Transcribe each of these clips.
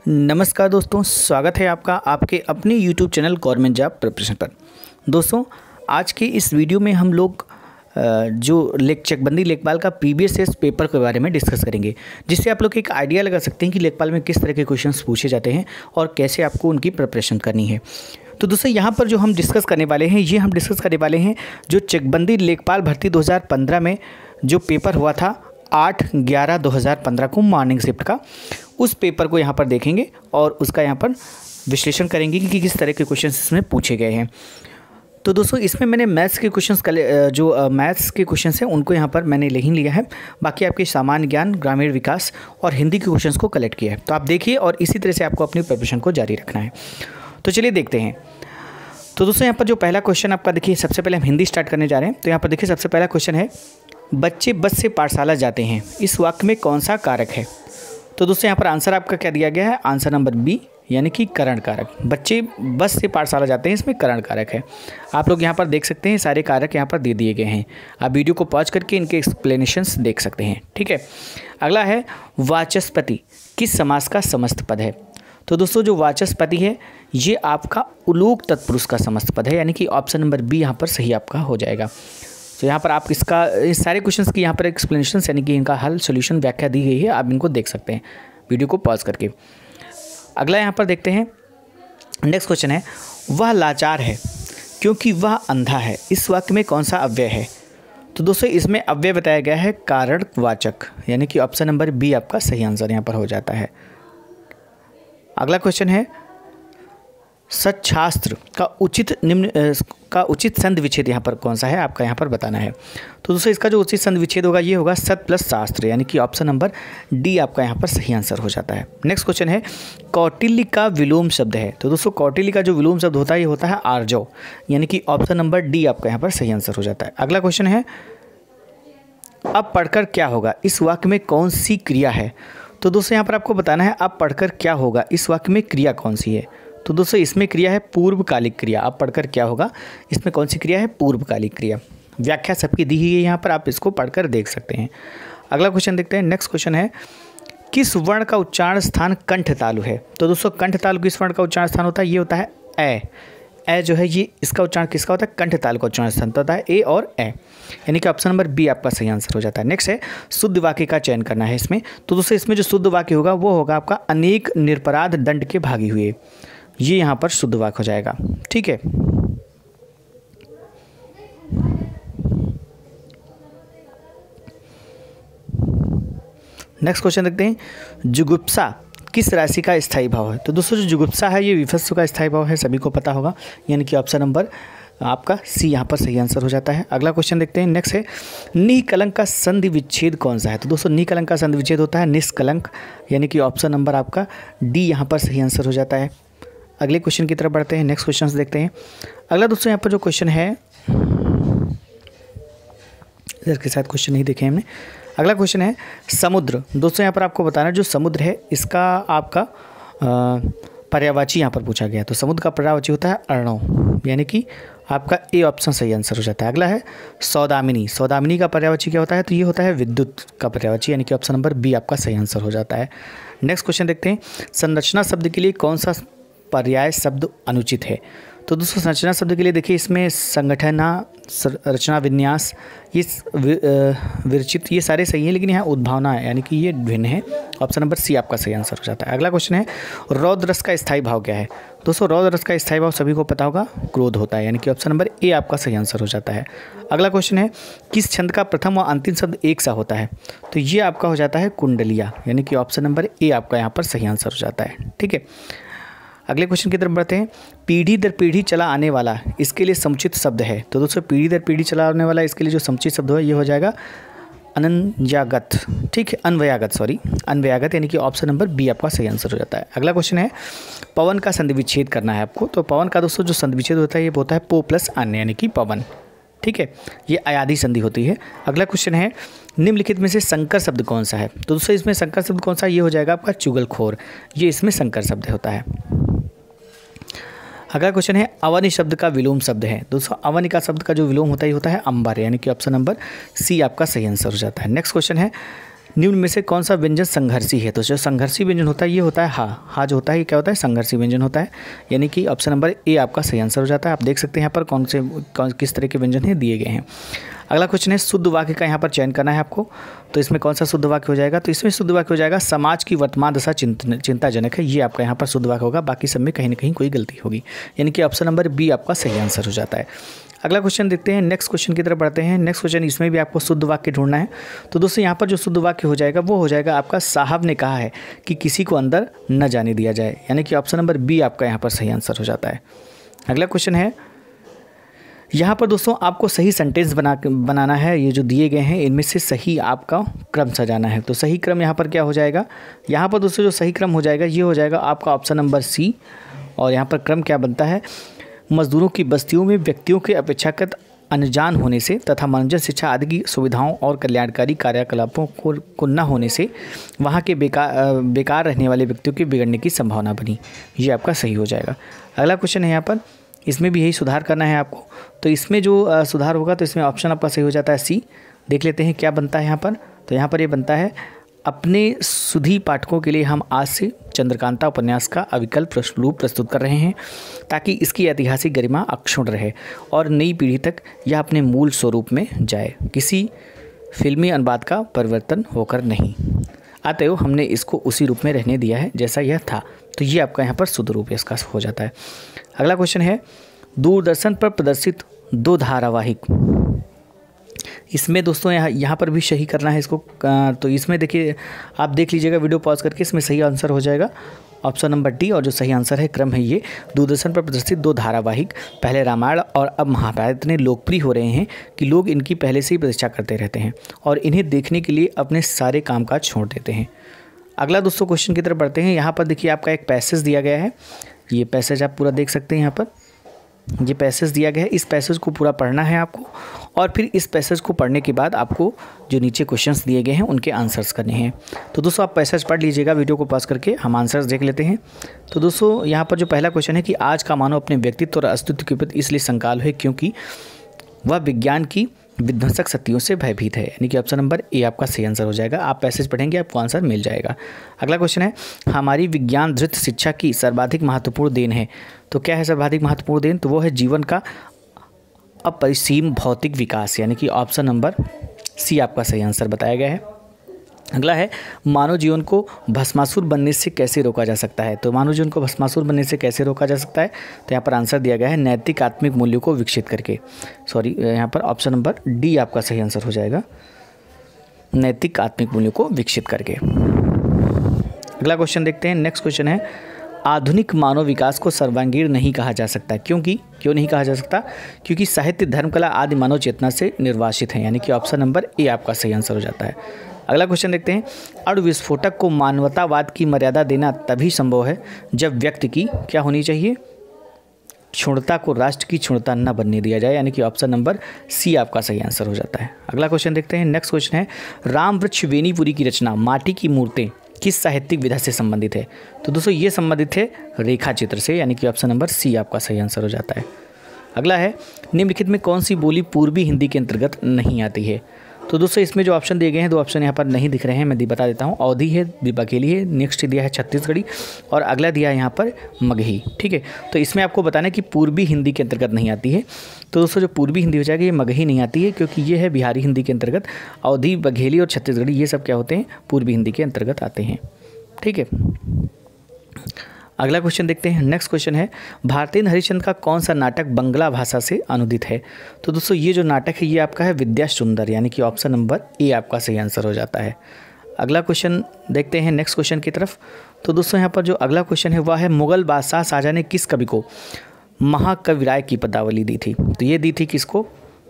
नमस्कार दोस्तों, स्वागत है आपका आपके अपने YouTube channel government job preparation पर। दोस्तों, आज के इस वीडियो में हम लोग जो चकबंदी लेखपाल का प्रीवियस पेपर के बारे में डिस्कस करेंगे, जिससे आप लोग एक आइडिया लगा सकते हैं कि लेखपाल में किस तरह के क्वेश्चंस पूछे जाते हैं और कैसे आपको उनकी प्रिपरेशन करनी है। तो दोस्तों, यहाँ पर जो हम डिस्कस करने वाले हैं हम डिस्कस करने वाले हैं जो चकबंदी लेखपाल भर्ती 2015 में जो पेपर हुआ था 8/11/2015 को मॉर्निंग शिफ्ट का, उस पेपर को यहाँ पर देखेंगे और उसका यहाँ पर विश्लेषण करेंगे कि किस तरह के क्वेश्चंस इसमें पूछे गए हैं। तो दोस्तों, इसमें मैंने मैथ्स के क्वेश्चंस जो मैथ्स के क्वेश्चंस हैं उनको यहाँ पर मैंने नहीं लिया है, बाकी आपके सामान्य ज्ञान, ग्रामीण विकास और हिंदी के क्वेश्चंस को कलेक्ट किया है। तो आप देखिए और इसी तरह से आपको अपनी प्रिपरेशन को जारी रखना है। तो चलिए देखते हैं। तो दोस्तों, यहाँ पर जो पहला क्वेश्चन आपका देखिए, सबसे पहले हम हिंदी स्टार्ट करने जा रहे हैं। तो यहाँ पर देखिए, सबसे पहला क्वेश्चन है, बच्चे बस से पाठशाला जाते हैं, इस वाक्य में कौन सा कारक है? तो दोस्तों, यहाँ पर आंसर आपका क्या दिया गया है? आंसर नंबर बी, यानी कि करण कारक। बच्चे बस से पाठशाला जाते हैं, इसमें करण कारक है। आप लोग यहाँ पर देख सकते हैं, सारे कारक यहाँ पर दे दिए गए हैं। आप वीडियो को पॉज करके इनके एक्सप्लेनेशंस देख सकते हैं। ठीक है, अगला है, वाचस्पति किस समास का समस्त पद है? तो दोस्तों, जो वाचस्पति है ये आपका उलोक तत्पुरुष का समस्त पद है, यानी कि ऑप्शन नंबर बी यहाँ पर सही आपका हो जाएगा। तो यहाँ पर आप इस सारे क्वेश्चंस की यहाँ पर एक्सप्लेनेशन यानी कि इनका हल, सॉल्यूशन, व्याख्या दी गई है। आप इनको देख सकते हैं वीडियो को पॉज करके। अगला यहाँ पर देखते हैं, नेक्स्ट क्वेश्चन है, वह लाचार है क्योंकि वह अंधा है, इस वाक्य में कौन सा अव्यय है? तो दोस्तों, इसमें अव्यय बताया गया है कारणवाचक, यानी कि ऑप्शन नंबर बी आपका सही आंसर यहाँ पर हो जाता है। अगला क्वेश्चन है, सच्छास्त्र का उचित संधि विच्छेद यहाँ पर कौन सा है? आपका यहाँ पर बताना है। तो दोस्तों, इसका जो उचित संधि विच्छेद होगा ये होगा सत प्लस शास्त्र, यानी कि ऑप्शन नंबर डी आपका यहाँ पर सही आंसर हो जाता है। नेक्स्ट क्वेश्चन है, कौटिल्य का विलोम शब्द है। तो दोस्तों, कौटिल्य का जो विलोम शब्द होता है ये होता है आर्जव, यानी कि ऑप्शन नंबर डी आपका यहाँ पर सही आंसर हो जाता है। अगला क्वेश्चन है, अब पढ़कर क्या होगा, इस वाक्य में कौन सी क्रिया है? तो दोस्तों, यहाँ पर आपको बताना है अब पढ़कर क्या होगा, इस वाक्य में क्रिया कौन सी है? तो दोस्तों, इसमें क्रिया है पूर्वकालिक क्रिया। अब पढ़कर क्या होगा, इसमें कौन सी क्रिया है? पूर्वकालिक क्रिया। व्याख्या सबकी दी है यहाँ पर, आप इसको पढ़कर देख सकते हैं। अगला क्वेश्चन देखते हैं। नेक्स्ट क्वेश्चन है, किस वर्ण का उच्चारण स्थान कंठ तालु है? तो दोस्तों, कंठ तालु किस वर्ण का उच्चारण स्थान होता है? ये होता है ए। ए जो है ये, इसका उच्चारण किसका होता है? कंठ तालु का उच्चारण स्थान होता है ए और ए, यानी कि ऑप्शन नंबर बी आपका सही आंसर हो जाता है। नेक्स्ट है, शुद्ध वाक्य का चयन करना है इसमें। तो दोस्तों, इसमें जो शुद्ध वाक्य होगा वो होगा आपका अनेक निरपराध दंड के भागी हुए, ये यहाँ पर शुद्ध वाक्य हो जाएगा। ठीक है, नेक्स्ट क्वेश्चन देखते हैं, जुगुप्सा किस राशि का स्थायी भाव है? तो दोस्तों, जो जुगुप्सा है ये विभत्सु का स्थायी भाव है, सभी को पता होगा, यानी कि ऑप्शन नंबर आपका सी यहाँ पर सही आंसर हो जाता है। अगला क्वेश्चन देखते हैं। नेक्स्ट है, निकलंक का संधि विच्छेद कौन सा है? तो दोस्तों, निकलंक का संधि विच्छेद होता है निष्कलंक, यानी कि ऑप्शन नंबर आपका डी यहाँ पर सही आंसर हो जाता है। अगले क्वेश्चन की तरफ बढ़ते हैं। नेक्स्ट क्वेश्चन देखते हैं। अगला दोस्तों, यहाँ पर जो क्वेश्चन है, इधर के साथ क्वेश्चन नहीं देखे हमने। अगला क्वेश्चन है, समुद्र। दोस्तों, यहाँ पर आपको बताना है जो समुद्र है इसका आपका पर्यायवाची यहाँ पर पूछा गया। तो समुद्र का पर्यायवाची होता है अर्णव, यानी कि आपका ए ऑप्शन सही आंसर हो जाता है। अगला है, सौदामिनी। सौदामिनी का पर्यायवाची क्या होता है? तो ये होता है विद्युत का पर्यायवाची, यानी कि ऑप्शन नंबर बी आपका सही आंसर हो जाता है। नेक्स्ट क्वेश्चन देखते हैं, संरचना शब्द के लिए कौन सा पर्याय शब्द अनुचित है? तो दोस्तों, संरचना शब्द के लिए देखिए, इसमें संगठना, रचना, विन्यास, ये विरचित, ये सारे सही हैं, लेकिन यहाँ उद्भावना है, यानी कि ये भिन्न है। ऑप्शन नंबर सी आपका सही आंसर हो जाता है। अगला क्वेश्चन है, रौद्र रस का स्थायी भाव क्या है? दोस्तों, रौद्र रस का स्थायी भाव सभी को पता होगा, क्रोध होता है, यानी कि ऑप्शन नंबर ए आपका सही आंसर हो जाता है। अगला क्वेश्चन है, किस छंद का प्रथम और अंतिम शब्द एक सा होता है? तो ये आपका हो जाता है कुंडलिया, यानी कि ऑप्शन नंबर ए आपका यहाँ पर सही आंसर हो जाता है। ठीक है, अगले क्वेश्चन की तरफ बढ़ते हैं। पीढ़ी दर पीढ़ी चला आने वाला, इसके लिए समुचित शब्द है? तो दोस्तों, पीढ़ी दर पीढ़ी चला आने वाला, इसके लिए जो समुचित शब्द है ये हो जाएगा अनन्यागत। ठीक है, अन्वयागत, यानी कि ऑप्शन नंबर बी आपका सही आंसर हो जाता है। अगला क्वेश्चन है, पवन का संधि विच्छेद करना है आपको। तो पवन का दोस्तों जो संधि विच्छेद होता है ये होता है पो प्लस अन्य, यानी कि पवन। ठीक है, ये अयादी संधि होती है। अगला क्वेश्चन है, निम्नलिखित में से संकर शब्द कौन सा है? तो दोस्तों, इसमें संकर शब्द कौन सा? ये हो जाएगा आपका चुगलखोर, ये इसमें संकर शब्द होता है। अगला क्वेश्चन है, अवनि शब्द का विलोम शब्द है। दोस्तों, अवनि का शब्द का जो विलोम होता है ये होता है अंबर, यानी कि ऑप्शन नंबर सी आपका सही आंसर हो जाता है। नेक्स्ट क्वेश्चन है, निम्न में से कौन सा व्यंजन संघर्षी है? तो जो संघर्षी व्यंजन होता है ये होता है हा जो होता है ये क्या होता है? संघर्षी व्यंजन होता है, यानी कि ऑप्शन नंबर ए आपका सही आंसर हो जाता है। आप देख सकते हैं यहाँ पर किस तरह के व्यंजन है दिए गए हैं। अगला क्वेश्चन है शुद्ध वाक्य का यहाँ पर चयन करना है आपको। तो इसमें कौन सा शुद्ध वाक्य हो जाएगा? तो इसमें शुद्ध वाक्य हो जाएगा समाज की वर्तमान दशा चिंताजनक है। ये आपका यहाँ पर शुद्ध वाक्य होगा, बाकी सब में कहीं ना कहीं कोई गलती होगी, यानी कि ऑप्शन नंबर बी आपका सही आंसर हो जाता है। अगला क्वेश्चन देखते हैं, नेक्स्ट क्वेश्चन की तरफ बढ़ते हैं। नेक्स्ट क्वेश्चन, इसमें भी आपको शुद्ध वाक्य ढूंढना है। तो दोस्तों यहाँ पर जो शुद्ध वाक्य हो जाएगा वो हो जाएगा आपका साहब ने कहा है कि किसी को अंदर न जाने दिया जाए, यानी कि ऑप्शन नंबर बी आपका यहाँ पर सही आंसर हो जाता है। अगला क्वेश्चन है, यहाँ पर दोस्तों आपको सही सेंटेंस बनाना है। ये जो दिए गए हैं इनमें से सही आपका क्रम सजाना है। तो सही क्रम यहाँ पर क्या हो जाएगा? यहाँ पर दोस्तों जो सही क्रम हो जाएगा ये हो जाएगा आपका ऑप्शन नंबर सी। और यहाँ पर क्रम क्या बनता है? मजदूरों की बस्तियों में व्यक्तियों के अपेक्षाकृत अनजान होने से तथा मनोरंजन, शिक्षा आदि की सुविधाओं और कल्याणकारी कार्यकलापों को न होने से वहाँ के बेकार रहने वाले व्यक्तियों के बिगड़ने की संभावना बनी। ये आपका सही हो जाएगा। अगला क्वेश्चन है यहाँ पर, इसमें भी यही सुधार करना है आपको। तो इसमें जो सुधार होगा तो इसमें ऑप्शन आपका सही हो जाता है सी। देख लेते हैं क्या बनता है यहाँ पर। तो यहाँ पर ये बनता है, अपने सुधी पाठकों के लिए हम आज से चंद्रकांता उपन्यास का अविकल्प रूप प्रस्तुत कर रहे हैं ताकि इसकी ऐतिहासिक गरिमा अक्षुण्ण रहे और नई पीढ़ी तक यह अपने मूल स्वरूप में जाए, किसी फिल्मी अनुवाद का परिवर्तन होकर नहीं। अतएव हमने इसको उसी रूप में रहने दिया है जैसा यह था। तो ये आपका यहाँ पर शुद्ध रूप इसका हो जाता है। अगला क्वेश्चन है, दूरदर्शन पर प्रदर्शित 2 धारावाहिक। इसमें दोस्तों यहाँ पर भी सही करना है इसको। तो इसमें देखिए, आप देख लीजिएगा वीडियो पॉज करके, इसमें सही आंसर हो जाएगा ऑप्शन नंबर डी। और जो सही आंसर है क्रम है ये, दूरदर्शन पर प्रदर्शित 2 धारावाहिक पहले रामायण और अब महाभारत इतने लोकप्रिय हो रहे हैं कि लोग इनकी पहले से ही प्रतीक्षा करते रहते हैं और इन्हें देखने के लिए अपने सारे कामकाज छोड़ देते हैं। अगला दोस्तों क्वेश्चन की तरफ बढ़ते हैं। यहाँ पर देखिए आपका एक पैसेज दिया गया है। ये पैसेज आप पूरा देख सकते हैं। यहाँ पर ये पैसेज दिया गया है, इस पैसेज को पूरा पढ़ना है आपको और फिर इस पैसेज को पढ़ने के बाद आपको जो नीचे क्वेश्चंस दिए गए हैं उनके आंसर्स करने हैं। तो दोस्तों आप पैसेज पढ़ लीजिएगा, वीडियो को पॉज करके हम आंसर्स देख लेते हैं। तो दोस्तों यहाँ पर जो पहला क्वेश्चन है कि आज का मानव अपने व्यक्तित्व और अस्तित्व के प्रति इसलिए संकाल है क्योंकि वह विज्ञान की विध्वंसक शक्तियों से भयभीत है, यानी कि ऑप्शन नंबर ए आपका सही आंसर हो जाएगा। आप पैसेज पढ़ेंगे आपको आंसर मिल जाएगा। अगला क्वेश्चन है, हमारी विज्ञान धृत शिक्षा की सर्वाधिक महत्वपूर्ण देन है। तो क्या है सर्वाधिक महत्वपूर्ण देन? तो वो है जीवन का अपरिसीम भौतिक विकास, यानी कि ऑप्शन नंबर सी आपका सही आंसर बताया गया है। अगला है, मानव जीवन को भस्मासुर बनने से कैसे रोका जा सकता है। तो मानव जीवन को भस्मासुर बनने से कैसे रोका जा सकता है? तो यहाँ पर आंसर दिया गया है नैतिक आत्मिक मूल्यों को विकसित करके। यहाँ पर ऑप्शन नंबर डी आपका सही आंसर हो जाएगा, नैतिक आत्मिक मूल्यों को विकसित करके। अगला क्वेश्चन देखते हैं। नेक्स्ट क्वेश्चन है, आधुनिक मानव विकास को सर्वांगीण नहीं कहा जा सकता। क्यों नहीं कहा जा सकता? क्योंकि साहित्य, धर्म, कला आदि मानव चेतना से निर्वासित हैं, यानी कि ऑप्शन नंबर ए आपका सही आंसर हो जाता है। अगला क्वेश्चन देखते हैं, अणु विस्फोटक को मानवतावाद की मर्यादा देना तभी संभव है जब व्यक्ति की क्या होनी चाहिए? क्षुणता को राष्ट्र की क्षुणता न बनने दिया जाए, यानी कि ऑप्शन नंबर सी आपका सही आंसर हो जाता है। अगला क्वेश्चन देखते हैं। नेक्स्ट क्वेश्चन है, राम वृक्ष वेणीपुरी की रचना माटी की मूर्तें किस साहित्यिक विधा से संबंधित है? तो दोस्तों ये संबंधित है रेखा चित्र से, यानी कि ऑप्शन नंबर सी आपका सही आंसर हो जाता है। अगला है, निम्नलिखित में कौन सी बोली पूर्वी हिंदी के अंतर्गत नहीं आती है? तो दोस्तों इसमें जो ऑप्शन दिए गए हैं 2 ऑप्शन यहाँ पर नहीं दिख रहे हैं, मैं बता देता हूँ। अवधी है, बघेली है, नेक्स्ट दिया है छत्तीसगढ़ी और अगला दिया है यहाँ पर मगही। ठीक है, तो इसमें आपको बताना है कि पूर्वी हिंदी के अंतर्गत नहीं आती है। तो दोस्तों जो पूर्वी हिंदी हो जाएगी ये मगही नहीं आती है, क्योंकि ये है बिहारी हिंदी के अंतर्गत। अवधी, बघेली और छत्तीसगढ़ी ये सब क्या होते हैं? पूर्वी हिंदी के अंतर्गत आते हैं। ठीक है, अगला क्वेश्चन देखते हैं। नेक्स्ट क्वेश्चन है, भारतेंद्र हरिश्चंद्र का कौन सा नाटक बंगला भाषा से अनुदित है? तो दोस्तों ये जो नाटक है ये आपका है विद्या सुंदर, यानी कि ऑप्शन नंबर ए आपका सही आंसर हो जाता है। अगला क्वेश्चन देखते हैं नेक्स्ट क्वेश्चन की तरफ। तो दोस्तों यहाँ पर जो अगला क्वेश्चन है वह है, मुगल बादशाह शाहजहां ने किस कवि को महाकवि राय की पदावली दी थी? तो ये दी थी किसको?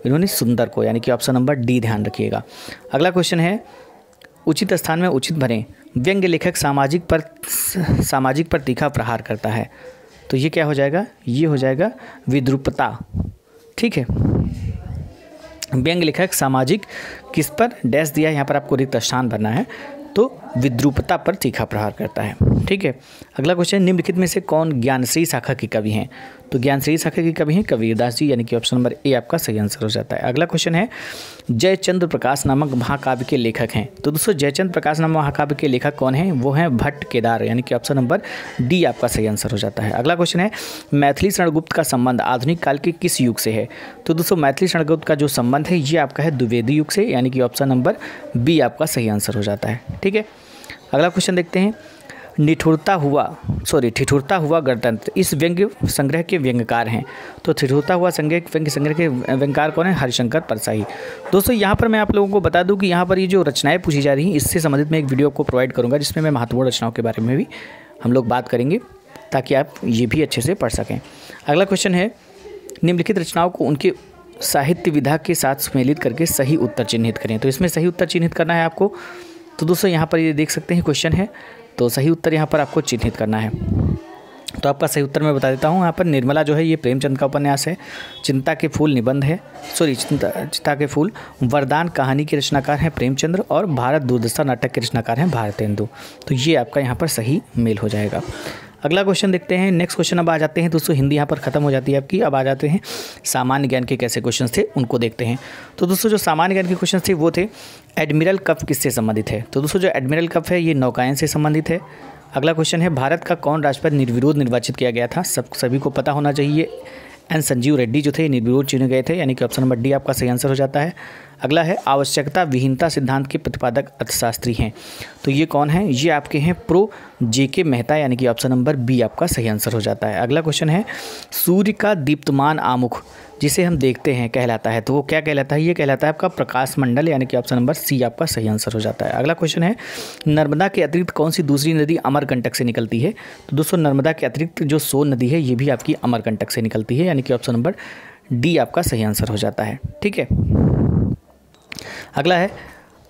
इन्होंने सुंदर को, यानी कि ऑप्शन नंबर डी ध्यान रखिएगा। अगला क्वेश्चन है, उचित स्थान में उचित भरें, व्यंग्य लेखक सामाजिक पर तीखा प्रहार करता है। तो ये क्या हो जाएगा? ये हो जाएगा विद्रूपता। ठीक है, व्यंग्य लेखक सामाजिक किस पर डैश दिया है, यहाँ पर आपको रिक्त स्थान भरना है। तो विद्रूपता पर तीखा प्रहार करता है। ठीक है, अगला क्वेश्चन, निम्नलिखित में से कौन ज्ञानश्री शाखा के कवि हैं? तो ज्ञानश्री शाखा के कवि हैं कबीरदास जी, यानी कि ऑप्शन नंबर ए आपका सही आंसर हो जाता है। अगला क्वेश्चन है, जयचंद्र प्रकाश नामक महाकाव्य के लेखक हैं। तो दोस्तों जयचंद्र प्रकाश नामक महाकाव्य के लेखक कौन हैं? वो हैं भट्ट केदार, यानी कि ऑप्शन नंबर डी आपका सही आंसर हो जाता है। अगला क्वेश्चन है, मैथिली शरणगुप्त का संबंध आधुनिक काल के किस युग से है? तो दोस्तों मैथिली शरणगुप्त का जो संबंध है ये आपका है द्विवेदी युग से, यानी कि ऑप्शन नंबर बी आपका सही आंसर हो जाता है। ठीक है, अगला क्वेश्चन देखते हैं, ठिठुरता हुआ गणतंत्र इस व्यंग्य संग्रह के व्यंग्यकार हैं। तो ठिठुरता हुआ व्यंग्य संग्रह के व्यंग्यकार कौन है? हरिशंकर परसाई। दोस्तों यहाँ पर मैं आप लोगों को बता दूं कि यहाँ पर ये जो रचनाएं पूछी जा रही हैं इससे संबंधित मैं एक वीडियो आपको प्रोवाइड करूँगा, जिसमें मैं महत्वपूर्ण रचनाओं के बारे में भी हम लोग बात करेंगे, ताकि आप ये भी अच्छे से पढ़ सकें। अगला क्वेश्चन है, निम्नलिखित रचनाओं को उनके साहित्य विधा के साथ सुमेलित करके सही उत्तर चिन्हित करें। तो इसमें सही उत्तर चिन्हित करना है आपको। तो दोस्तों यहाँ पर ये देख सकते हैं क्वेश्चन है, तो सही उत्तर यहाँ पर आपको चिन्हित करना है। तो आपका सही उत्तर मैं बता देता हूँ। यहाँ पर निर्मला जो है ये प्रेमचंद का उपन्यास है। चिंता के फूल निबंध है, चिंता के फूल वरदान कहानी के रचनाकार हैं प्रेमचंद्र, और भारत दुर्दशा नाटक के रचनाकार हैं भारतेंदु। तो ये आपका यहाँ पर सही मेल हो जाएगा। अगला क्वेश्चन देखते हैं। नेक्स्ट क्वेश्चन अब आ जाते हैं दोस्तों, हिंदी यहाँ पर खत्म हो जाती है आपकी। अब आ जाते हैं सामान्य ज्ञान के कैसे क्वेश्चन थे उनको देखते हैं। तो दोस्तों जो सामान्य ज्ञान के क्वेश्चन थे वो थे, एडमिरल कप किससे संबंधित है? तो दोस्तों जो एडमिरल कप है ये नौकायन से संबंधित है। अगला क्वेश्चन है, भारत का कौन राष्ट्रपति निर्विरोध निर्वाचित किया गया था? सभी को पता होना चाहिए, एन संजीव रेड्डी जो थे निर्विरोध चुने गए थे, यानी कि ऑप्शन नंबर डी आपका सही आंसर हो जाता है। अगला है, आवश्यकता विहीनता सिद्धांत के प्रतिपादक अर्थशास्त्री हैं। तो ये कौन है? ये आपके हैं प्रो जेके मेहता, यानी कि ऑप्शन नंबर बी आपका सही आंसर हो जाता है। अगला क्वेश्चन है, सूर्य का दीप्तमान आमुख जिसे हम देखते हैं कहलाता है, तो वो क्या कहलाता है? ये कहलाता है आपका प्रकाश मंडल, यानी कि ऑप्शन नंबर सी आपका सही आंसर हो जाता है। अगला क्वेश्चन है, नर्मदा के अतिरिक्त कौन सी दूसरी नदी अमरकंटक से निकलती है? तो दोस्तों नर्मदा के अतिरिक्त जो सोन नदी है ये भी आपकी अमरकंटक से निकलती है, यानी कि ऑप्शन नंबर डी आपका सही आंसर हो जाता है। ठीक है, अगला है,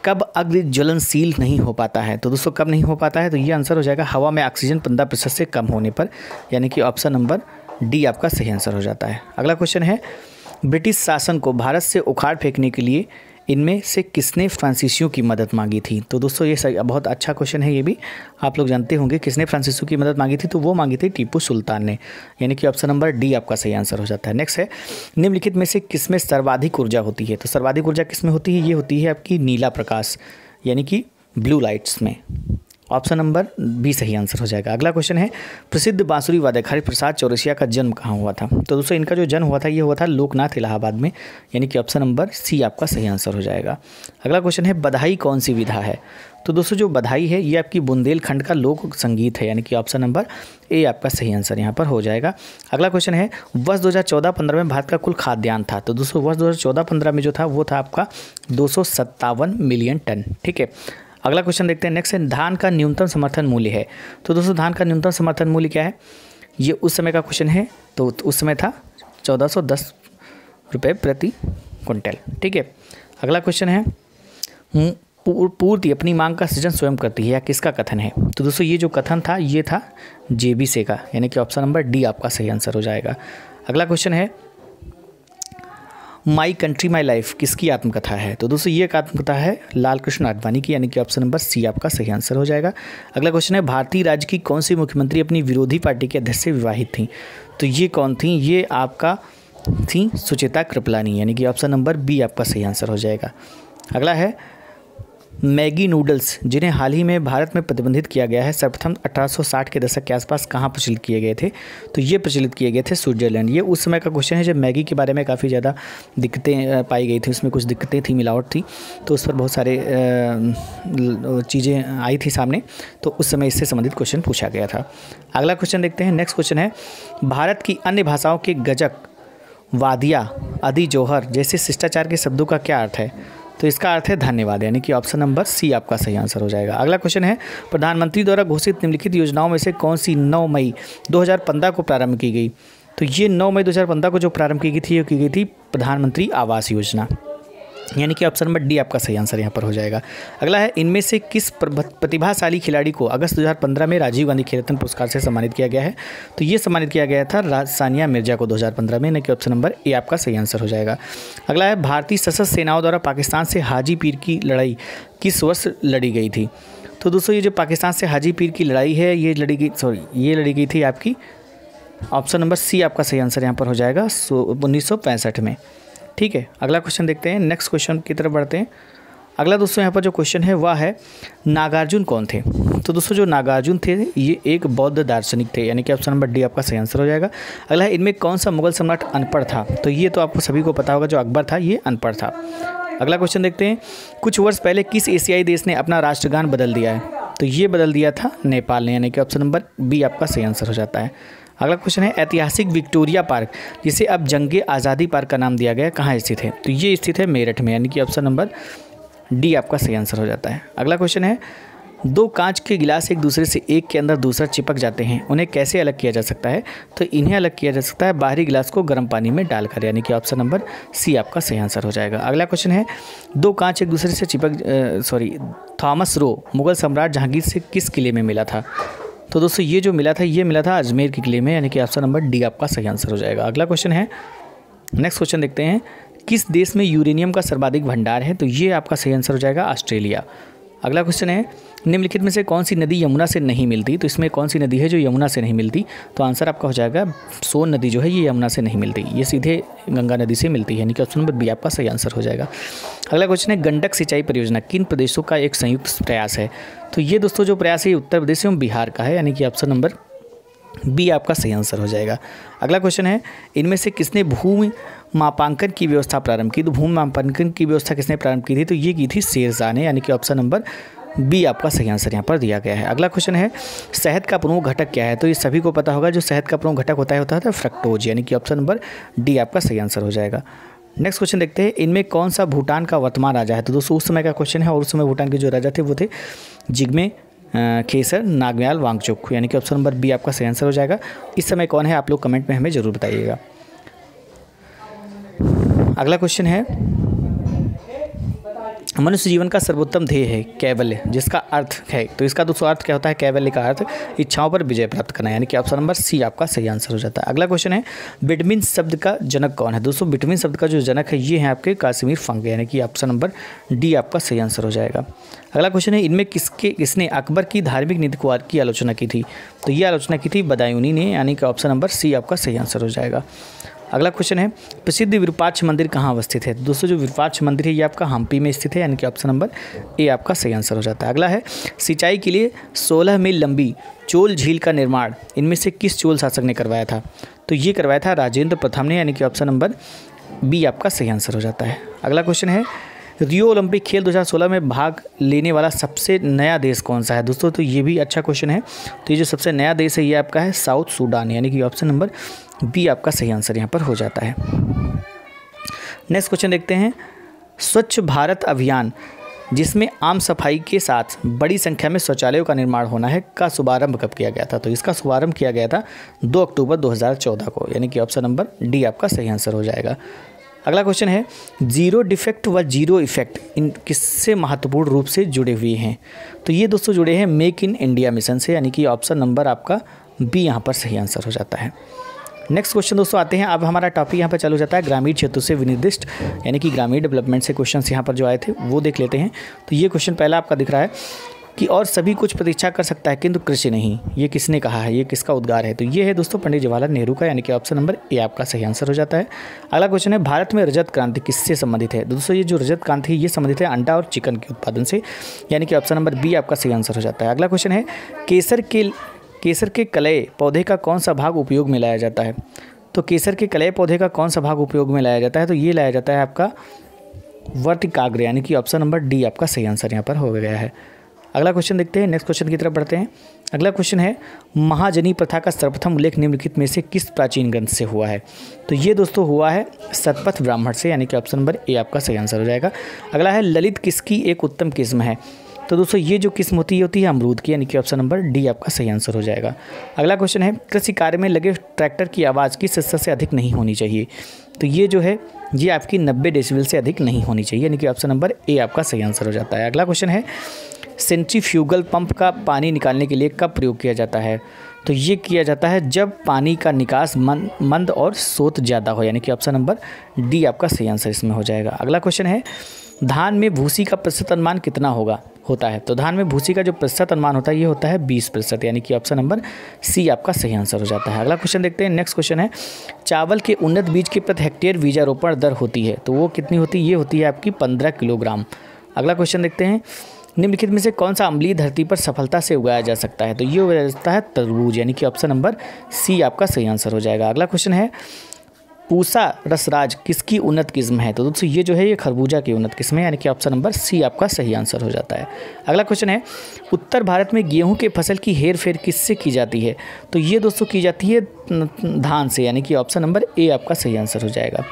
कब अग्नि ज्वलनशील नहीं हो पाता है? तो दोस्तों कब नहीं हो पाता है? तो ये आंसर हो जाएगा हवा में ऑक्सीजन 15% से कम होने पर, यानी कि ऑप्शन नंबर डी आपका सही आंसर हो जाता है। अगला क्वेश्चन है, ब्रिटिश शासन को भारत से उखाड़ फेंकने के लिए इनमें से किसने फ्रांसीसियों की मदद मांगी थी? तो दोस्तों ये सही, बहुत अच्छा क्वेश्चन है, ये भी आप लोग जानते होंगे किसने फ्रांसीसियों की मदद मांगी थी। तो वो मांगी थी टीपू सुल्तान ने, यानी कि ऑप्शन नंबर डी आपका सही आंसर हो जाता है। नेक्स्ट है, निम्नलिखित में से किसमें सर्वाधिक ऊर्जा होती है? तो सर्वाधिक ऊर्जा किसमें होती है? ये होती है आपकी नीला प्रकाश, यानी कि ब्लू लाइट्स में। ऑप्शन नंबर बी सही आंसर हो जाएगा। अगला क्वेश्चन है, प्रसिद्ध बांसुरी वादक हरिप्रसाद चौरसिया का जन्म कहाँ हुआ था? तो दोस्तों इनका जो जन्म हुआ था ये हुआ था लोकनाथ इलाहाबाद में, यानी कि ऑप्शन नंबर सी आपका सही आंसर हो जाएगा। अगला क्वेश्चन है, बधाई कौन सी विधा है? तो दोस्तों जो बधाई है ये आपकी बुंदेलखंड का लोक संगीत है, यानी कि ऑप्शन नंबर ए आपका सही आंसर यहाँ पर हो जाएगा। अगला क्वेश्चन है, वर्ष 2014-15 में भारत का कुल खाद्यान्न था? तो दोस्तों वर्ष 2014-15 में जो था वो था आपका 257 मिलियन टन। ठीक है, अगला क्वेश्चन देखते हैं। नेक्स्ट है, धान का न्यूनतम समर्थन मूल्य है? तो दोस्तों धान का न्यूनतम समर्थन मूल्य क्या है? ये उस समय का क्वेश्चन है, तो उस समय था 1410 रुपये प्रति क्विंटल। ठीक है, अगला क्वेश्चन है, पूर्ति अपनी मांग का सृजन स्वयं करती है, या किसका कथन है? तो दोस्तों ये जो कथन था ये था जेबीसे का, यानी कि ऑप्शन नंबर डी आपका सही आंसर हो जाएगा। अगला क्वेश्चन है, माई कंट्री माई लाइफ किसकी आत्मकथा है? तो दोस्तों ये एक आत्मकथा है लाल कृष्ण आडवाणी की, यानी कि ऑप्शन नंबर सी आपका सही आंसर हो जाएगा। अगला क्वेश्चन है, भारतीय राज्य की कौन सी मुख्यमंत्री अपनी विरोधी पार्टी के अध्यक्ष से विवाहित थी? तो ये कौन थी? ये आपका थी सुचेता कृपलानी, यानी कि ऑप्शन नंबर बी आपका सही आंसर हो जाएगा। अगला है, मैगी नूडल्स जिन्हें हाल ही में भारत में प्रतिबंधित किया गया है सर्वप्रथम 1860 के दशक के आसपास कहाँ प्रचलित किए गए थे? तो ये प्रचलित किए गए थे स्विट्जरलैंड। ये उस समय का क्वेश्चन है जब मैगी के बारे में काफ़ी ज़्यादा दिक्कतें पाई गई थी, उसमें कुछ दिक्कतें थी, मिलावट थी, तो उस पर बहुत सारे चीज़ें आई थी सामने, तो उस समय इससे संबंधित क्वेश्चन पूछा गया था। अगला क्वेश्चन देखते हैं। नेक्स्ट क्वेश्चन है, भारत की अन्य भाषाओं के गजक, वादिया, अदी जोहर जैसे शिष्टाचार के शब्दों का क्या अर्थ है? तो इसका अर्थ है धन्यवाद, यानी कि ऑप्शन नंबर सी आपका सही आंसर हो जाएगा। अगला क्वेश्चन है, प्रधानमंत्री द्वारा घोषित निम्नलिखित योजनाओं में से कौन सी 9 मई 2015 को प्रारंभ की गई? तो ये 9 मई 2015 को जो प्रारंभ की गई थी, ये की गई थी प्रधानमंत्री आवास योजना, यानी कि ऑप्शन नंबर डी आपका सही आंसर यहाँ पर हो जाएगा। अगला है, इनमें से किस प्रतिभाशाली खिलाड़ी को अगस्त 2015 में राजीव गांधी खेल रत्न पुरस्कार से सम्मानित किया गया है? तो ये सम्मानित किया गया था सानिया मिर्जा को 2015 में, यानी कि ऑप्शन नंबर ए आपका सही आंसर हो जाएगा। अगला है, भारतीय सशस्त्र सेनाओं द्वारा पाकिस्तान से हाजी पीर की लड़ाई किस वर्ष लड़ी गई थी? तो दोस्तों ये जो पाकिस्तान से हाजी पीर की लड़ाई है ये लड़ी गई थी आपकी, ऑप्शन नंबर सी आपका सही आंसर यहाँ पर हो जाएगा 1965 में। ठीक है, अगला क्वेश्चन देखते हैं, नेक्स्ट क्वेश्चन की तरफ बढ़ते हैं। अगला दोस्तों यहाँ पर जो क्वेश्चन है वह है नागार्जुन कौन थे। तो दोस्तों जो नागार्जुन थे ये एक बौद्ध दार्शनिक थे, यानी कि ऑप्शन नंबर डी आपका सही आंसर हो जाएगा। अगला है इनमें कौन सा मुगल सम्राट अनपढ़ था। तो ये तो आपको सभी को पता होगा, जो अकबर था ये अनपढ़ था। अगला क्वेश्चन देखते हैं, कुछ वर्ष पहले किस एशियाई देश ने अपना राष्ट्रगान बदल दिया है। तो ये बदल दिया था नेपाल ने, यानी कि ऑप्शन नंबर बी आपका सही आंसर हो जाता है। अगला क्वेश्चन है ऐतिहासिक विक्टोरिया पार्क जिसे अब जंगे आज़ादी पार्क का नाम दिया गया कहाँ स्थित है। तो ये स्थित है मेरठ में, यानी कि ऑप्शन नंबर डी आपका सही आंसर हो जाता है। अगला क्वेश्चन है दो कांच के गिलास एक दूसरे से एक के अंदर दूसरा चिपक जाते हैं, उन्हें कैसे अलग किया जा सकता है। तो इन्हें अलग किया जा सकता है बाहरी गिलास को गर्म पानी में डालकर, यानी कि ऑप्शन नंबर सी आपका सही आंसर हो जाएगा। अगला क्वेश्चन है दो कांच एक दूसरे से थॉमस रो मुगल सम्राट जहांगीर से किस किले में मिला था। तो दोस्तों ये जो मिला था ये मिला था अजमेर के किले में, यानी कि ऑप्शन नंबर डी आपका सही आंसर हो जाएगा। अगला क्वेश्चन है, नेक्स्ट क्वेश्चन देखते हैं, किस देश में यूरेनियम का सर्वाधिक भंडार है। तो ये आपका सही आंसर हो जाएगा ऑस्ट्रेलिया। अगला क्वेश्चन है निम्नलिखित में से कौन सी नदी यमुना से नहीं मिलती। तो इसमें कौन सी नदी है जो यमुना से नहीं मिलती। तो आंसर आपका हो जाएगा सोन नदी जो है ये यमुना से नहीं मिलती, ये सीधे गंगा नदी से मिलती है, यानी कि ऑप्शन नंबर बी आपका सही आंसर हो जाएगा। अगला क्वेश्चन है गंडक सिंचाई परियोजना किन प्रदेशों का एक संयुक्त प्रयास है। तो ये दोस्तों जो प्रयास है उत्तर प्रदेश एवं बिहार का है, यानी कि ऑप्शन नंबर बी आपका सही आंसर हो जाएगा। अगला क्वेश्चन है इनमें से किसने भूमि मापांकन की व्यवस्था प्रारंभ की। तो भूमि मापांकन की व्यवस्था किसने प्रारंभ की थी। तो ये की थी शेरशाह ने, यानी कि ऑप्शन नंबर बी आपका सही आंसर यहाँ पर दिया गया है। अगला क्वेश्चन है शहद का प्रमुख घटक क्या है। तो ये सभी को पता होगा, जो शहद का प्रमुख घटक होता है फ्रक्टोज, यानी कि ऑप्शन नंबर डी आपका सही आंसर हो जाएगा। नेक्स्ट क्वेश्चन देखते हैं, इनमें कौन सा भूटान का वर्तमान राजा है। तो दोस्तों उस समय का क्वेश्चन है, और उस समय भूटान के जो राजा थे वो थे जिग्मे खेसर नामग्याल वांगचुक, यानी कि ऑप्शन नंबर बी आपका सही आंसर हो जाएगा। इस समय कौन है आप लोग कमेंट में हमें ज़रूर बताइएगा। अगला क्वेश्चन है मनुष्य जीवन का सर्वोत्तम ध्येय है कैवल्य, जिसका अर्थ है। तो इसका दूसरा अर्थ क्या होता है। कैवल्य का अर्थ इच्छाओं पर विजय प्राप्त करना, यानी कि ऑप्शन नंबर सी आपका सही आंसर हो जाता है। अगला क्वेश्चन है विटामिन शब्द का जनक कौन है। दोस्तों विटामिन शब्द का जो जनक है ये है आपके काश्मीर फंग, यानी कि ऑप्शन नंबर डी आपका सही आंसर हो जाएगा। अगला क्वेश्चन है इनमें किसने अकबर की धार्मिक नीति की आलोचना की थी। तो ये आलोचना की थी बदायूनी ने, यानी कि ऑप्शन नंबर सी आपका सही आंसर हो जाएगा। अगला क्वेश्चन है प्रसिद्ध विरूपाक्ष मंदिर कहाँ अवस्थित है। दोस्तों जो विरूपाक्ष मंदिर है ये आपका हम्पी में स्थित है, यानी कि ऑप्शन नंबर ए आपका सही आंसर हो जाता है। अगला है सिंचाई के लिए 16 मील लंबी चोल झील का निर्माण इनमें से किस चोल शासक ने करवाया था। तो ये करवाया था राजेंद्र प्रथम ने, यानी कि ऑप्शन नंबर बी आपका सही आंसर हो जाता है। अगला क्वेश्चन है रियो ओलंपिक खेल 2016 में भाग लेने वाला सबसे नया देश कौन सा है। दोस्तों तो ये भी अच्छा क्वेश्चन है। तो ये जो सबसे नया देश है ये आपका है साउथ सूडान, यानी कि ऑप्शन नंबर बी आपका सही आंसर यहाँ पर हो जाता है। नेक्स्ट क्वेश्चन देखते हैं स्वच्छ भारत अभियान जिसमें आम सफाई के साथ बड़ी संख्या में शौचालयों का निर्माण होना है का शुभारंभ कब किया गया था। तो इसका शुभारंभ किया गया था 2 अक्टूबर 2014 को, यानी कि ऑप्शन नंबर डी आपका सही आंसर हो जाएगा। अगला क्वेश्चन है जीरो डिफेक्ट व जीरो इफेक्ट इन किससे महत्वपूर्ण रूप से जुड़े हुए हैं। तो ये दोस्तों जुड़े हैं मेक इन इंडिया मिशन से, यानी कि ऑप्शन नंबर आपका बी यहाँ पर सही आंसर हो जाता है। नेक्स्ट क्वेश्चन दोस्तों आते हैं, अब हमारा टॉपिक यहाँ पर चालू हो जाता है ग्रामीण क्षेत्रों से विनिर्दिष्ट, यानी कि ग्रामीण डेवलपमेंट से क्वेश्चंस यहाँ पर जो आए थे वो देख लेते हैं। तो ये क्वेश्चन पहला आपका दिख रहा है कि और सभी कुछ प्रतीक्षा कर सकता है किंतु कृषि नहीं, ये किसने कहा है, ये किसका उद्गार है। तो ये है दोस्तों पंडित जवाहरलाल नेहरू का, यानी कि ऑप्शन नंबर ए आपका सही आंसर हो जाता है। अगला क्वेश्चन है भारत में रजत क्रांति किससे संबंधित है। दोस्तों ये जो रजत क्रांति है ये संबंधित है अंडा और चिकन के उत्पादन से, यानी कि ऑप्शन नंबर बी आपका सही आंसर हो जाता है। अगला क्वेश्चन है केसर के कलय पौधे का कौन सा भाग उपयोग में लाया जाता है। तो केसर के कलय पौधे का कौन सा भाग उपयोग में लाया जाता है। तो ये लाया जाता है आपका वर्तिकाग्र, यानी कि ऑप्शन नंबर डी आपका सही आंसर यहाँ पर हो गया है। अगला क्वेश्चन देखते हैं, नेक्स्ट क्वेश्चन की तरफ बढ़ते हैं। अगला क्वेश्चन है महाजनी प्रथा का सर्वप्रथम उल्लेख निम्नलिखित में से किस प्राचीन ग्रंथ से हुआ है। तो ये दोस्तों हुआ है शतपथ ब्राह्मण से, यानी कि ऑप्शन नंबर ए आपका सही आंसर हो जाएगा। अगला है ललित किसकी एक उत्तम किस्म है। तो दोस्तों ये जो किस्म होती है अमरूद की, यानी कि ऑप्शन नंबर डी आपका सही आंसर हो जाएगा। अगला क्वेश्चन है कृषि कार्य में लगे ट्रैक्टर की आवाज़ किस स्तर से अधिक नहीं होनी चाहिए। तो ये जो है ये आपकी 90 डेसिबल से अधिक नहीं होनी चाहिए, यानी कि ऑप्शन नंबर ए आपका सही आंसर हो जाता है। अगला क्वेश्चन है सेंट्रीफ्यूगल पंप का पानी निकालने के लिए कब प्रयोग किया जाता है। तो ये किया जाता है जब पानी का निकास मंद और स्रोत ज़्यादा हो, यानी कि ऑप्शन नंबर डी आपका सही आंसर इसमें हो जाएगा। अगला क्वेश्चन है धान में भूसी का प्रतिशत अनुमान कितना होगा। होता है। तो धान में भूसी का जो प्रतिशत अनुमान होता है ये होता है 20%, यानी कि ऑप्शन नंबर सी आपका सही आंसर हो जाता है। अगला क्वेश्चन देखते हैं। नेक्स्ट क्वेश्चन है, चावल के उन्नत बीज की प्रति हेक्टेयर बीजारोपण दर होती है, तो वो कितनी होती है? ये होती है आपकी 15 किलोग्राम। अगला क्वेश्चन देखते हैं, निम्नलिखित में से कौन सा अम्लीय धरती पर सफलता से उगाया जा सकता है? तो ये उगाया जाता है तरबूज, यानी कि ऑप्शन नंबर सी आपका सही आंसर हो जाएगा। अगला क्वेश्चन है, पूसा रसराज किसकी उन्नत किस्म है? तो दोस्तों ये जो है ये खरबूजा की उन्नत किस्म है, यानी कि ऑप्शन नंबर सी आपका सही आंसर हो जाता है। अगला क्वेश्चन है, उत्तर भारत में गेहूं के फसल की हेर फेर किससे की जाती है? तो ये दोस्तों की जाती है धान से, यानी कि ऑप्शन नंबर ए आपका सही आंसर हो जाएगा।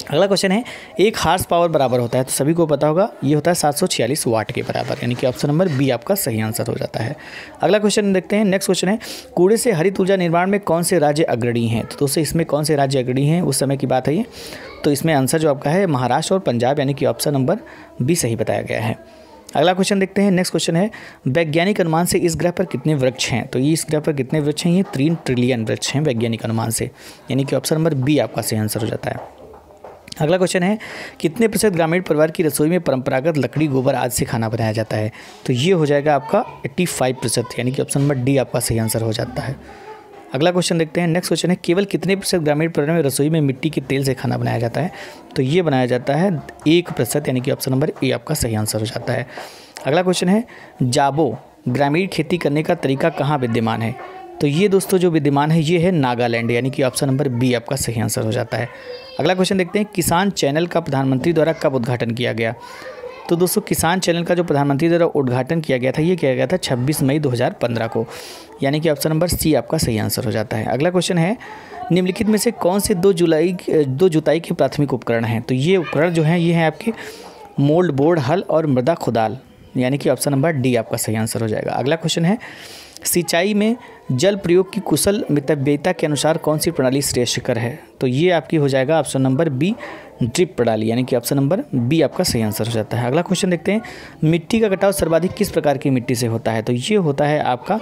अगला क्वेश्चन है, एक हार्स पावर बराबर होता है, तो सभी को पता होगा ये होता है 746 वाट के बराबर, यानी कि ऑप्शन नंबर बी आपका सही आंसर हो जाता है। अगला क्वेश्चन देखते हैं। नेक्स्ट क्वेश्चन है, कूड़े से हरित ऊर्जा निर्माण में कौन से राज्य अग्रणी हैं? तो दोस्तों इसमें कौन से राज्य अग्रणी हैं उस समय की बात है ये, तो इसमें आंसर जो आपका है महाराष्ट्र और पंजाब, यानी कि ऑप्शन नंबर बी सही बताया गया है। अगला क्वेश्चन देखते हैं। नेक्स्ट क्वेश्चन है, वैज्ञानिक अनुमान से इस ग्रह पर कितने वृक्ष हैं? तो ये इस ग्रह पर कितने वृक्ष हैं? ये 3 ट्रिलियन वृक्ष हैं वैज्ञानिक अनुमान से, यानी कि ऑप्शन नंबर बी आपका सही आंसर हो जाता है। अगला क्वेश्चन है, कितने प्रतिशत ग्रामीण परिवार की रसोई में परंपरागत लकड़ी गोबर आदि से खाना बनाया जाता है? तो ये हो जाएगा आपका 85%, यानी कि ऑप्शन नंबर डी आपका सही आंसर हो जाता है। अगला क्वेश्चन देखते हैं। नेक्स्ट क्वेश्चन है, केवल कितने प्रतिशत ग्रामीण परिवार में रसोई में मिट्टी के तेल से खाना बनाया जाता है? तो ये बनाया जाता है 1%, यानी कि ऑप्शन नंबर ए आपका सही आंसर हो जाता है। अगला क्वेश्चन है, जाबो ग्रामीण खेती करने का तरीका कहाँ विद्यमान है? तो ये दोस्तों जो विद्यमान है ये है नागालैंड, यानी कि ऑप्शन नंबर बी आपका सही आंसर हो जाता है। अगला क्वेश्चन देखते हैं, किसान चैनल का प्रधानमंत्री द्वारा कब उद्घाटन किया गया? तो दोस्तों किसान चैनल का जो प्रधानमंत्री द्वारा उद्घाटन किया गया था ये किया गया था 26 मई 2015 को, यानी कि ऑप्शन नंबर सी आपका सही आंसर हो जाता है। अगला क्वेश्चन है, निम्नलिखित में से कौन से दो जुताई के प्राथमिक उपकरण हैं? तो ये उपकरण जो हैं ये हैं आपके मोल्ड बोर्ड, हल और मृदा खुदाल, यानी कि ऑप्शन नंबर डी आपका सही आंसर हो जाएगा। अगला क्वेश्चन है, सिंचाई में जल प्रयोग की कुशल मितव्ययिता के अनुसार कौन सी प्रणाली श्रेष्ठकर है? तो ये आपकी हो जाएगा ऑप्शन नंबर बी ड्रिप प्रणाली, यानी कि ऑप्शन नंबर बी आपका सही आंसर हो जाता है। अगला क्वेश्चन देखते हैं, मिट्टी का कटाव सर्वाधिक किस प्रकार की मिट्टी से होता है? तो ये होता है आपका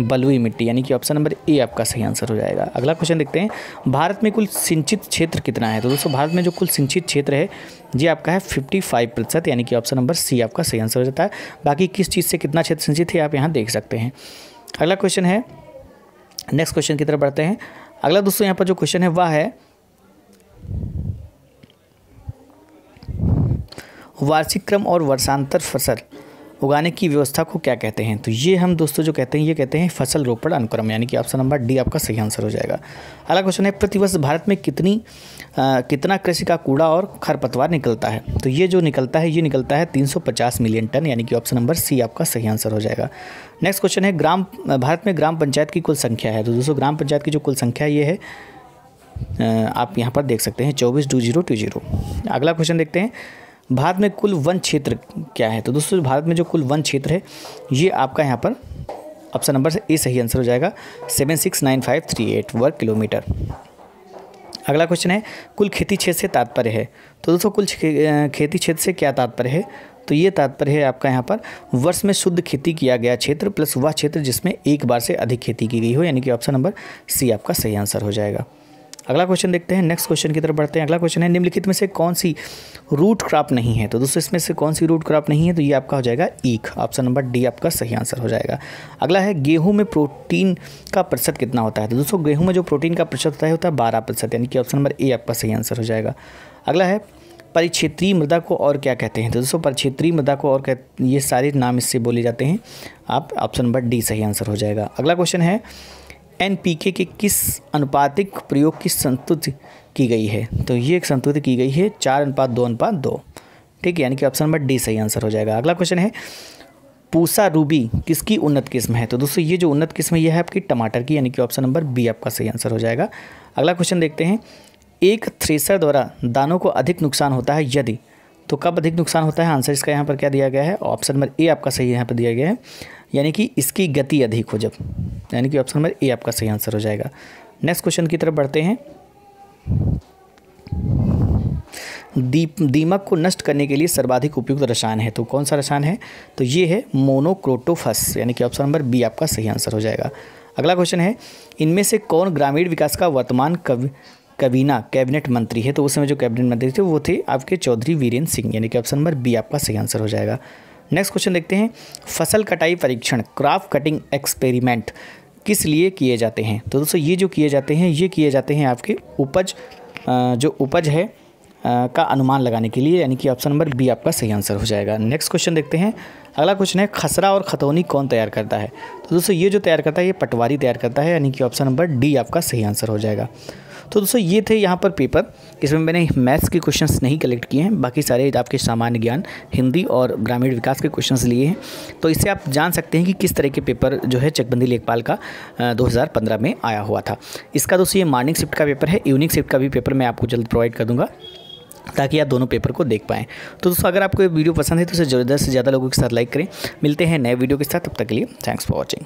बलुई मिट्टी, यानी कि ऑप्शन नंबर ए आपका सही आंसर हो जाएगा। अगला क्वेश्चन देखते हैं, भारत में कुल सिंचित क्षेत्र कितना है? तो दोस्तों भारत में जो कुल सिंचित क्षेत्र है ये आपका है 55%, यानी कि ऑप्शन नंबर सी आपका सही आंसर हो जाता है। बाकी किस चीज़ से कितना क्षेत्र सिंचित है आप यहाँ देख सकते हैं। अगला क्वेश्चन है, नेक्स्ट क्वेश्चन की तरफ बढ़ते हैं। अगला दोस्तों यहाँ पर जो क्वेश्चन है वह है, वार्षिक क्रम और वर्षांतर फसल उगाने की व्यवस्था को क्या कहते हैं? तो ये हम दोस्तों जो कहते हैं ये कहते हैं फसल रोपण अनुक्रम, यानी कि ऑप्शन नंबर डी आपका सही आंसर हो जाएगा। अगला क्वेश्चन है, प्रतिवर्ष भारत में कितना कृषि का कूड़ा और खरपतवार निकलता है? तो ये जो निकलता है ये निकलता है 350 मिलियन टन, यानी कि ऑप्शन नंबर सी आपका सही आंसर हो जाएगा। नेक्स्ट क्वेश्चन है, भारत में ग्राम पंचायत की कुल संख्या है? तो दोस्तों ग्राम पंचायत की जो कुल संख्या ये है आप यहाँ पर देख सकते हैं 24,2020। अगला क्वेश्चन देखते हैं, भारत में कुल वन क्षेत्र क्या है? तो दोस्तों भारत में जो कुल वन क्षेत्र है ये आपका यहाँ पर ऑप्शन नंबर ए सही आंसर हो जाएगा 769538 वर्ग किलोमीटर। अगला क्वेश्चन है, कुल खेती क्षेत्र से तात्पर्य है? तो दोस्तों कुल खेती क्षेत्र से क्या तात्पर्य है? तो ये तात्पर्य है आपका यहाँ पर वर्ष में शुद्ध खेती किया गया क्षेत्र प्लस वह क्षेत्र जिसमें एक बार से अधिक खेती की गई हो, यानी कि ऑप्शन नंबर सी आपका सही आंसर हो जाएगा। अगला क्वेश्चन देखते हैं। नेक्स्ट क्वेश्चन की तरफ बढ़ते हैं। अगला क्वेश्चन है, निम्नलिखित में से कौन सी रूट क्रॉप नहीं है? तो दोस्तों इसमें से कौन सी रूट क्रॉप नहीं है? तो ये आपका हो जाएगा ईख, ऑप्शन नंबर डी आपका सही आंसर हो जाएगा। अगला है, गेहूं में प्रोटीन का प्रतिशत कितना होता है? तो दोस्तों गेहूं में जो प्रोटीन का प्रतिशत होता है 12%, यानी कि ऑप्शन नंबर ए आपका सही आंसर हो जाएगा। अगला है, परिक्षेत्रीय मृदा को और क्या कहते हैं? तो दोस्तों परिक्षेत्रीय मृदा को और ये सारे नाम इससे बोले जाते हैं, आप ऑप्शन नंबर डी सही आंसर हो जाएगा। अगला क्वेश्चन है, NPK के किस अनुपातिक प्रयोग की संस्तुति की गई है? तो ये एक संस्तुति की गई है 4:2:2, ठीक है, यानी कि ऑप्शन नंबर डी सही आंसर हो जाएगा। अगला क्वेश्चन है, पूसा रूबी किसकी उन्नत किस्म है? तो दोस्तों ये जो उन्नत किस्म है ये है आपकी टमाटर की, यानी कि ऑप्शन नंबर बी आपका सही आंसर हो जाएगा। अगला क्वेश्चन देखते हैं, एक थ्रेसर द्वारा दानों को अधिक नुकसान होता है यदि, तो कब अधिक नुकसान होता है? आंसर इसका यहाँ पर क्या दिया गया है? ऑप्शन नंबर ए आपका सही यहाँ पर दिया गया है, यानी कि इसकी गति अधिक हो जब, यानी कि ऑप्शन नंबर ए आपका सही आंसर हो जाएगा। नेक्स्ट क्वेश्चन की तरफ बढ़ते हैं। दीमक को नष्ट करने के लिए सर्वाधिक उपयुक्त रसायन है, तो कौन सा रसायन है? तो ये है मोनोक्रोटोफस, यानी कि ऑप्शन नंबर बी आपका सही आंसर हो जाएगा। अगला क्वेश्चन है, इनमें से कौन ग्रामीण विकास का वर्तमान कबीना कैबिनेट मंत्री है? तो उस समय जो कैबिनेट मंत्री थे वो थे आपके चौधरी वीरेंद्र सिंह, यानी कि ऑप्शन नंबर बी आपका सही आंसर हो जाएगा। नेक्स्ट क्वेश्चन देखते हैं, फसल कटाई परीक्षण क्रॉप कटिंग एक्सपेरिमेंट किस लिए किए जाते हैं? तो दोस्तों ये जो किए जाते हैं, ये किए जाते हैं आपके उपज जो उपज है का अनुमान लगाने के लिए, यानी कि ऑप्शन नंबर बी आपका सही आंसर हो जाएगा। नेक्स्ट क्वेश्चन देखते हैं, अगला क्वेश्चन है, खसरा और खतौनी कौन तैयार करता है? तो दोस्तों ये जो तैयार करता है ये पटवारी तैयार करता है, यानी कि ऑप्शन नंबर डी आपका सही आंसर हो जाएगा। तो दोस्तों ये थे यहाँ पर पेपर, इसमें मैंने मैथ्स के क्वेश्चंस नहीं कलेक्ट किए हैं, बाकी सारे आपके सामान्य ज्ञान, हिंदी और ग्रामीण विकास के क्वेश्चंस लिए हैं। तो इससे आप जान सकते हैं कि किस तरह के पेपर जो है चकबंदी लेखपाल का 2015 में आया हुआ था। इसका दोस्तों ये मॉर्निंग शिफ्ट का पेपर है, इवनिंग शिफ्ट का भी पेपर मैं आपको जल्द प्रोवाइड कर दूँगा ताकि आप दोनों पेपर को देख पाएँ। तो दोस्तों अगर आपको ये वीडियो पसंद है तो इसे ज़्यादा से ज़्यादा लोगों के साथ लाइक करें। मिलते हैं नए वीडियो के साथ, तब तक के लिए थैंक्स फॉर वॉचिंग।